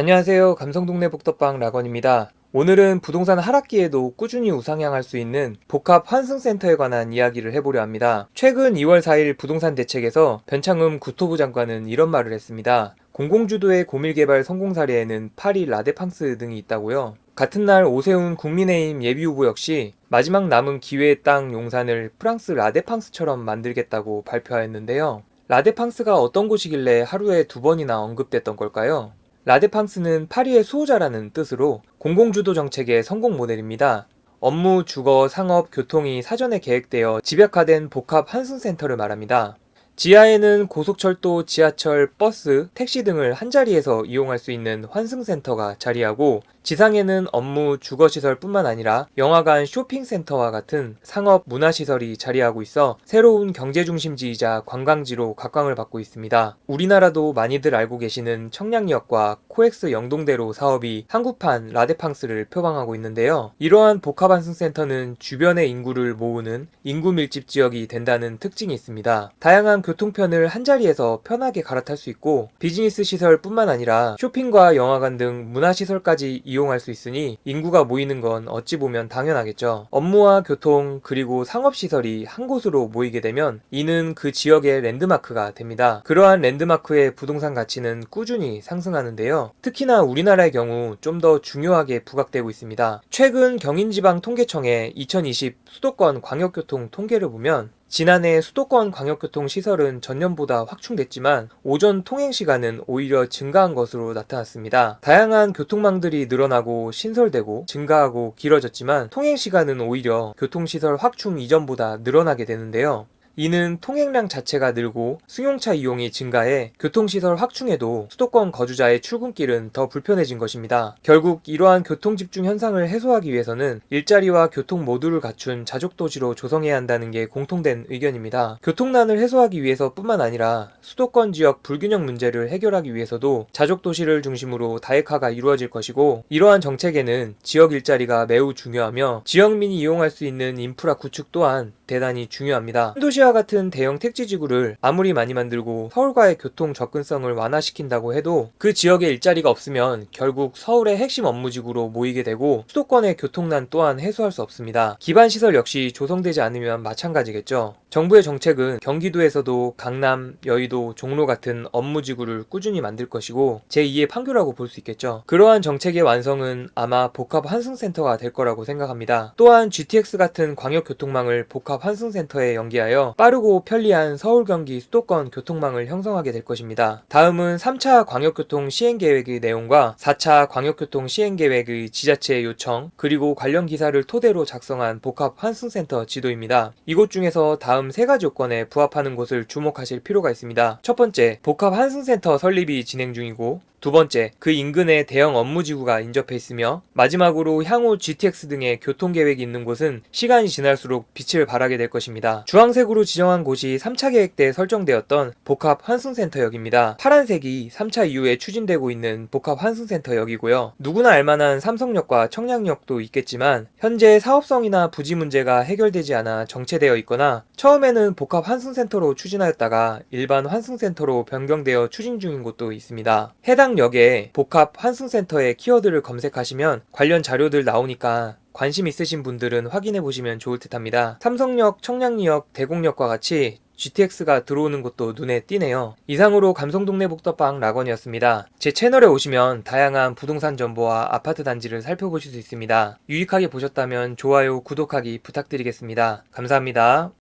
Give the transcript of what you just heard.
안녕하세요. 감성동네 복덕방 락원입니다. 오늘은 부동산 하락기에도 꾸준히 우상향할 수 있는 복합 환승센터에 관한 이야기를 해보려 합니다. 최근 2월 4일 부동산 대책에서 변창흠 국토부 장관은 이런 말을 했습니다. 공공주도의 고밀개발 성공 사례에는 파리 라데팡스 등이 있다고요. 같은 날 오세훈 국민의힘 예비후보 역시 마지막 남은 기회의 땅 용산을 프랑스 라데팡스처럼 만들겠다고 발표하였는데요. 라데팡스가 어떤 곳이길래 하루에 2번이나 언급됐던 걸까요? 라데팡스는 파리의 수호자라는 뜻으로 공공주도 정책의 성공 모델입니다. 업무, 주거, 상업, 교통이 사전에 계획되어 집약화된 복합 환승센터를 말합니다. 지하에는 고속철도, 지하철, 버스, 택시 등을 한자리에서 이용할 수 있는 환승센터가 자리하고, 지상에는 업무, 주거시설뿐만 아니라 영화관, 쇼핑센터와 같은 상업, 문화시설이 자리하고 있어 새로운 경제중심지이자 관광지로 각광을 받고 있습니다. 우리나라도 많이들 알고 계시는 청량리역과 코엑스 영동대로 사업이 한국판 라데팡스를 표방하고 있는데요. 이러한 복합환승센터는 주변의 인구를 모으는 인구 밀집 지역이 된다는 특징이 있습니다. 다양한 교통편을 한자리에서 편하게 갈아탈 수 있고, 비즈니스 시설뿐만 아니라 쇼핑과 영화관 등 문화시설까지 이용할 수 있으니 인구가 모이는 건 어찌 보면 당연하겠죠. 업무와 교통 그리고 상업시설이 한 곳으로 모이게 되면 이는 그 지역의 랜드마크가 됩니다. 그러한 랜드마크의 부동산 가치는 꾸준히 상승하는데요. 특히나 우리나라의 경우 좀 더 중요하게 부각되고 있습니다. 최근 경인지방통계청의 2020 수도권 광역교통 통계를 보면 지난해 수도권 광역교통 시설은 전년보다 확충됐지만 오전 통행시간은 오히려 증가한 것으로 나타났습니다. 다양한 교통망들이 늘어나고 신설되고 증가하고 길어졌지만 통행시간은 오히려 교통시설 확충 이전보다 늘어나게 되는데요. 이는 통행량 자체가 늘고 승용차 이용이 증가해 교통시설 확충에도 수도권 거주자의 출근길은 더 불편해진 것입니다. 결국 이러한 교통집중 현상을 해소하기 위해서는 일자리와 교통 모두를 갖춘 자족도시로 조성해야 한다는 게 공통된 의견입니다. 교통난을 해소하기 위해서뿐만 아니라 수도권 지역 불균형 문제를 해결하기 위해서도 자족도시를 중심으로 다액화가 이루어질 것이고, 이러한 정책에는 지역 일자리가 매우 중요하며 지역민이 이용할 수 있는 인프라 구축 또한 대단히 중요합니다. 신도시와 같은 대형 택지지구를 아무리 많이 만들고 서울과의 교통 접근성을 완화시킨다고 해도 그 지역에 일자리가 없으면 결국 서울의 핵심 업무지구로 모이게 되고 수도권의 교통난 또한 해소할 수 없습니다. 기반시설 역시 조성되지 않으면 마찬가지겠죠. 정부의 정책은 경기도에서도 강남, 여의도, 종로 같은 업무지구를 꾸준히 만들 것이고 제2의 판교라고 볼 수 있겠죠. 그러한 정책의 완성은 아마 복합 환승센터가 될 거라고 생각합니다. 또한 GTX 같은 광역교통망을 복합 환승센터에 연계하여 빠르고 편리한 서울, 경기, 수도권 교통망을 형성하게 될 것입니다. 다음은 3차 광역교통 시행계획의 내용과 4차 광역교통 시행계획의 지자체 요청, 그리고 관련 기사를 토대로 작성한 복합 환승센터 지도입니다. 이곳 중에서 다음 3가지 요건에 부합하는 곳을 주목하실 필요가 있습니다. 첫 번째, 복합 환승센터 설립이 진행 중이고, 두 번째, 그 인근에 대형 업무지구가 인접해 있으며, 마지막으로 향후 GTX 등의 교통계획이 있는 곳은 시간이 지날수록 빛을 발하게 될 것입니다. 주황색으로 지정한 곳이 3차 계획 때 설정되었던 복합 환승센터역입니다. 파란색이 3차 이후에 추진되고 있는 복합 환승센터역이고요. 누구나 알만한 삼성역과 청량역도 있겠지만 현재 사업성이나 부지 문제가 해결되지 않아 정체되어 있거나 처음에는 복합 환승센터로 추진하였다가 일반 환승센터로 변경되어 추진 중인 곳도 있습니다. 해당 역에 복합 환승센터의 키워드를 검색하시면 관련 자료들 나오니까 관심 있으신 분들은 확인해 보시면 좋을 듯 합니다. 삼성역, 청량리역, 대곡역과 같이 GTX가 들어오는 곳도 눈에 띄네요. 이상으로 감성동네 복덕방 락원이었습니다. 제 채널에 오시면 다양한 부동산 정보와 아파트 단지를 살펴보실 수 있습니다. 유익하게 보셨다면 좋아요, 구독하기 부탁드리겠습니다. 감사합니다.